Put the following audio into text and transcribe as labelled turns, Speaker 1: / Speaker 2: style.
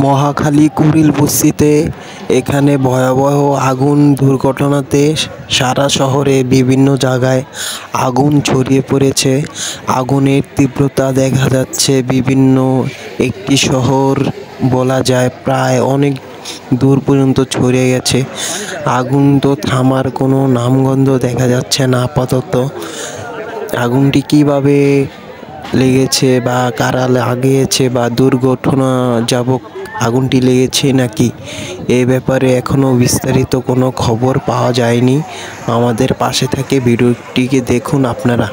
Speaker 1: মহাখালী কুড়িল বস্তিতে এখানে ভয়াবহ আগুন দুর্ঘটনাতে সারা শহরে বিভিন্ন জায়গায় আগুন ছড়িয়ে পড়েছে। আগুনের তীব্রতা দেখা যাচ্ছে বিভিন্ন একটি শহর বলা যায় প্রায় অনেক দূর পর্যন্ত ছড়িয়ে গেছে। আগুন তো থামার কোনো নামগন্ধ দেখা যাচ্ছে না আপাতত। আগুনটি কিভাবে লেগেছে বা কারা লাগিয়েছে বা দুর্ঘটনাজনক আগুনটি লেগেছে নাকি এ ব্যাপারে এখনও বিস্তারিত কোনো খবর পাওয়া যায়নি। আমাদের পাশে থেকে ভিডিওটিকে দেখুন আপনারা।